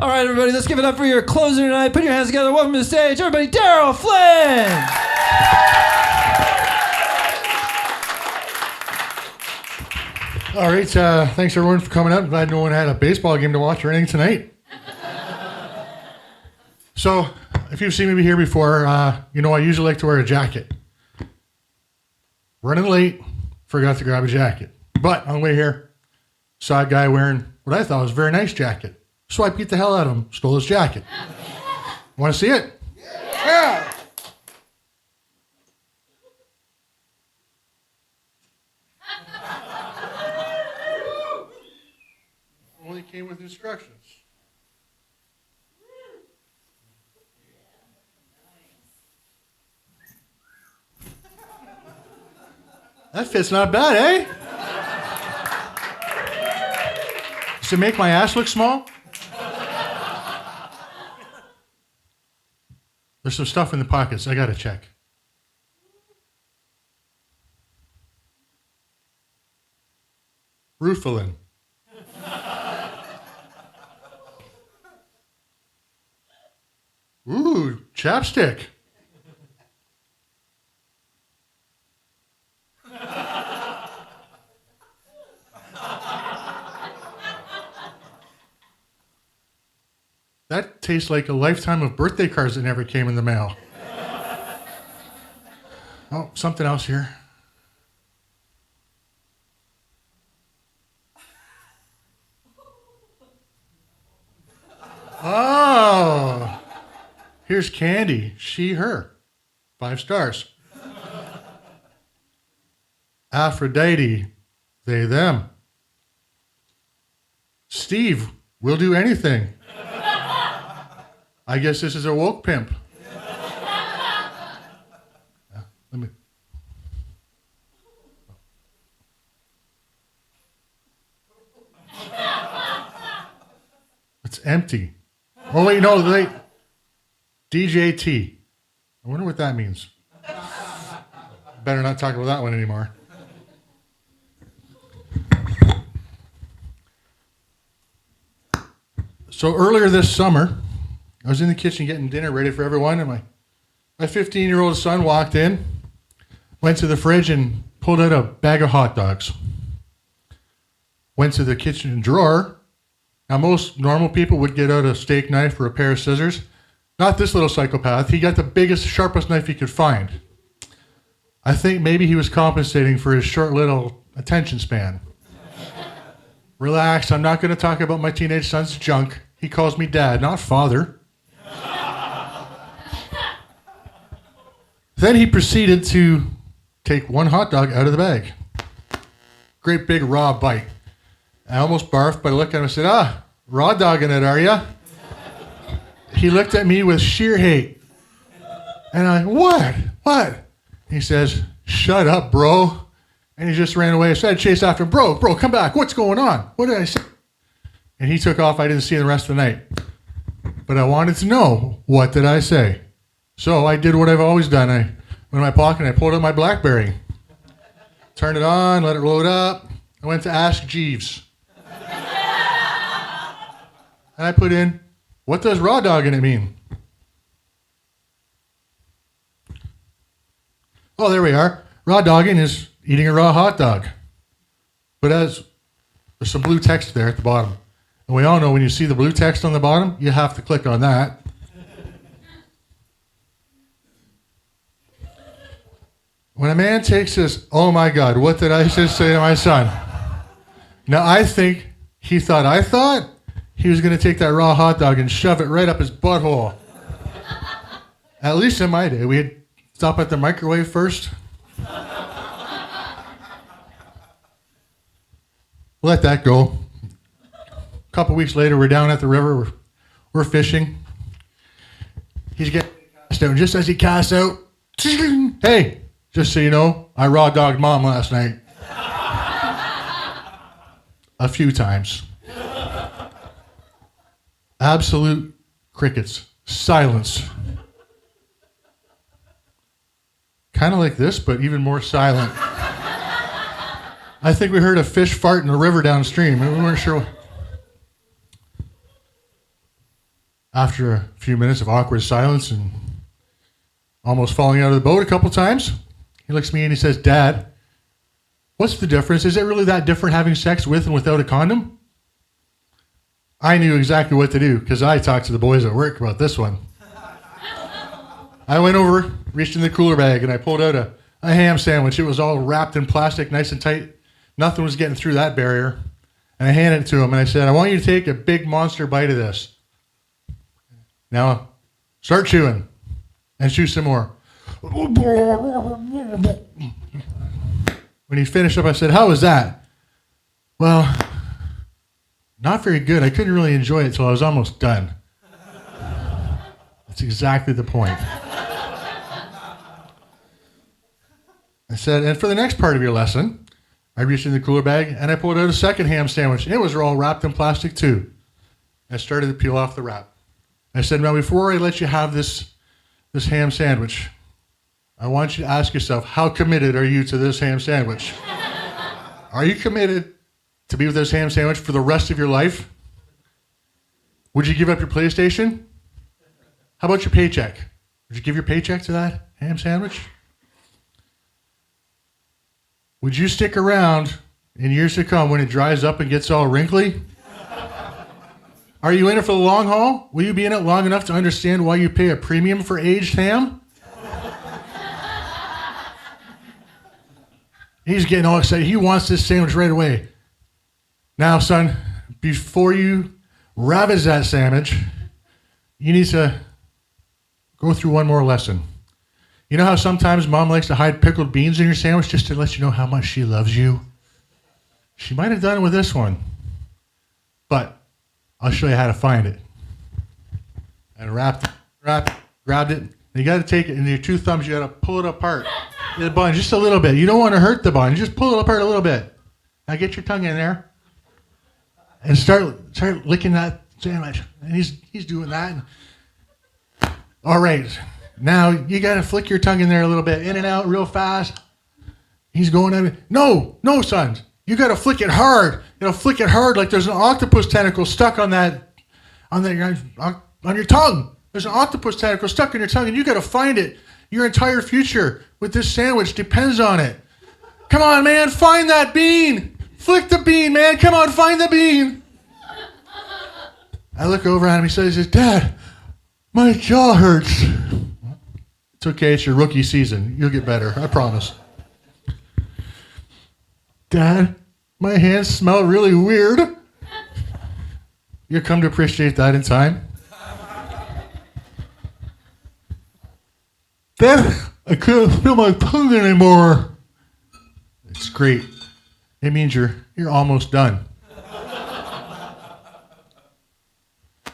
All right, everybody, let's give it up for your closer tonight. Put your hands together. Welcome to the stage, everybody, Darryl Flynn. All right, thanks everyone for coming out. Glad no one had a baseball game to watch or anything tonight. So, if you've seen me here before, you know I usually like to wear a jacket. Running late, forgot to grab a jacket. But on the way here, saw a guy wearing what I thought was a very nice jacket. So I beat the hell out of him, stole his jacket. Want to see it? Yeah! Only came with instructions. That fit's not bad, eh? Does it make my ass look small? There's some stuff in the pockets. I gotta check. Rufalin. Ooh, chapstick. That tastes like a lifetime of birthday cards that never came in the mail. Oh, something else here. Oh, here's Candy. She, her. 5 stars. Aphrodite. They, them. Steve. We'll do anything. I guess this is a woke pimp. Let me. It's empty. Oh wait, no, wait. DJT. I wonder what that means. Better not talk about that one anymore. So earlier this summer, I was in the kitchen getting dinner ready for everyone, and my 15-year-old son walked in, went to the fridge and pulled out a bag of hot dogs. Went to the kitchen drawer. Now, most normal people would get out a steak knife or a pair of scissors. Not this little psychopath. He got the biggest, sharpest knife he could find. I think maybe he was compensating for his short little attention span. Relax, I'm not going to talk about my teenage son's junk. He calls me dad, not father. Then he proceeded to take one hot dog out of the bag. Great big raw bite. I almost barfed, but I looked at him and said, raw dogging it, are ya? He looked at me with sheer hate. And I, what? He says, shut up, bro. And he just ran away. So I chased after him, bro, come back. What's going on? What did I say? And he took off. I didn't see him the rest of the night. But I wanted to know, what did I say? So I did what I've always done. I went in my pocket and I pulled out my BlackBerry. Turned it on, let it load up. I went to Ask Jeeves. And I put in, what does raw dogging it mean? Oh, there we are. Raw dogging is eating a raw hot dog. But there's some blue text there at the bottom. And we all know when you see the blue text on the bottom, you have to click on that. When a man takes this, oh my God, what did I just say to my son? Now I think he thought he was going to take that raw hot dog and shove it right up his butthole. At least in my day, we'd stop at the microwave first. Let that go. A couple weeks later, we're down at the river. We're fishing. He's getting cast out. Just as he casts out, hey, just so you know, I raw dogged mom last night. A few times. Absolute crickets. Silence. Kind of like this, but even more silent. I think we heard a fish fart in the river downstream. We weren't sure. After a few minutes of awkward silence and almost falling out of the boat a couple times, he looks at me and he says, "Dad, what's the difference? Is it really that different having sex with and without a condom?" I knew exactly what to do because I talked to the boys at work about this one. I went over, reached in the cooler bag, and I pulled out a ham sandwich. It was all wrapped in plastic, nice and tight. Nothing was getting through that barrier. And I handed it to him, and I said, "I want you to take a big monster bite of this. Now, start chewing, and chew some more." When he finished up, I said, "How was that?" "Well, not very good. I couldn't really enjoy it until I was almost done." That's exactly the point. I said, "And for the next part of your lesson," I reached in the cooler bag and I pulled out a second ham sandwich. It was all wrapped in plastic too. I started to peel off the wrap. I said, "Now before I let you have this ham sandwich, I want you to ask yourself, how committed are you to this ham sandwich? Are you committed to be with this ham sandwich for the rest of your life? Would you give up your PlayStation? How about your paycheck? Would you give your paycheck to that ham sandwich? Would you stick around in years to come when it dries up and gets all wrinkly? Are you in it for the long haul? Will you be in it long enough to understand why you pay a premium for aged ham?" He's getting all excited. He wants this sandwich right away. "Now, son, before you ravage that sandwich, you need to go through one more lesson. You know how sometimes mom likes to hide pickled beans in your sandwich just to let you know how much she loves you? She might have done it with this one, but I'll show you how to find it." And grabbed it. And you got to take it in your two thumbs. You got to pull it apart. The bun just a little bit. You don't want to hurt the bun. Just pull it apart a little bit. Now get your tongue in there and start licking that sandwich. And he's doing that. All right. Now you got to flick your tongue in there a little bit, in and out real fast. He's going at it. No, son. You got to flick it hard. You got to flick it hard like there's an octopus tentacle stuck on your tongue. There's an octopus tentacle stuck in your tongue, and you got to find it. Your entire future with this sandwich depends on it. Come on, man, find that bean. Flick the bean, man. Come on, find the bean. I look over at him. He says, "Dad, my jaw hurts." It's okay. It's your rookie season. You'll get better. I promise. "Dad, my hands smell really weird." You'll come to appreciate that in time. "Dad, I couldn't feel my tongue anymore." It's great. It means you're almost done.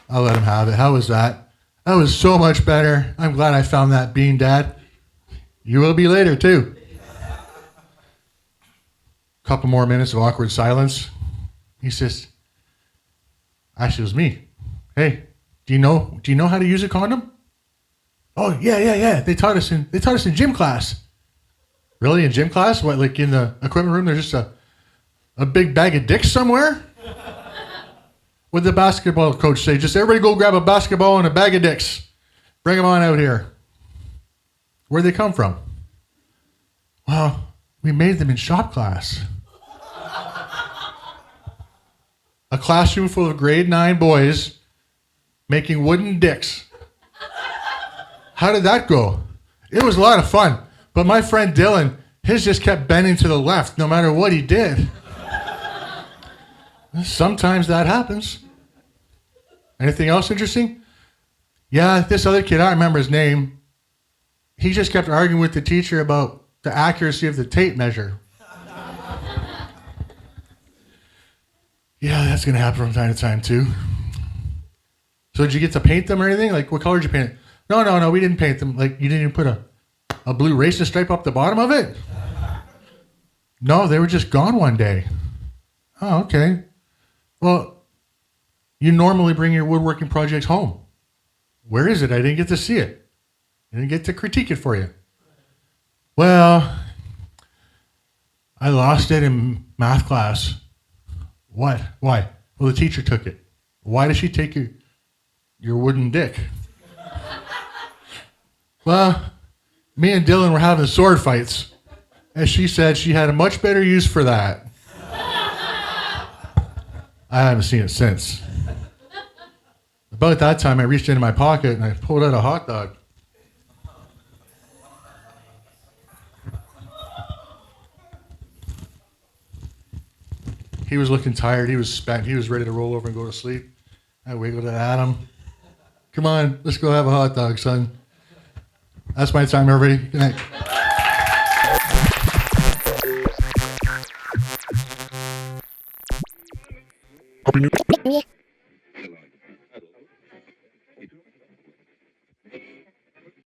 I'll let him have it. How was that? That was so much better. I'm glad I found that bean, Dad. You will be later, too. Couple more minutes of awkward silence. He says, actually, it was me. "Hey, do you know how to use a condom?" "Oh, yeah. They taught us in gym class." "Really? In gym class? What, like in the equipment room there's just a big bag of dicks somewhere?" What did the basketball coach say? "Just everybody go grab a basketball and a bag of dicks. Bring them on out here." "Where'd they come from?" "Well, we made them in shop class." A classroom full of grade 9 boys making wooden dicks. How did that go? It was a lot of fun. But my friend Dylan, his just kept bending to the left no matter what he did. Sometimes that happens. Anything else interesting? Yeah, this other kid, I don't remember his name. He just kept arguing with the teacher about the accuracy of the tape measure. Yeah, that's going to happen from time to time too. So did you get to paint them or anything? Like, what color did you paint it? No, we didn't paint them. Like, you didn't even put a blue racing stripe up the bottom of it? No, they were just gone one day. Oh, okay. Well, you normally bring your woodworking projects home. Where is it? I didn't get to see it. I didn't get to critique it for you. Well, I lost it in math class. What? Why? Well, the teacher took it. Why did she take you? your wooden dick. Well, me and Dylan were having sword fights, and she said she had a much better use for that. I haven't seen it since. About that time, I reached into my pocket and I pulled out a hot dog. He was looking tired. He was spent. He was ready to roll over and go to sleep. I wiggled it at him. Come on, let's go have a hot dog, son. That's my time, everybody. Good night.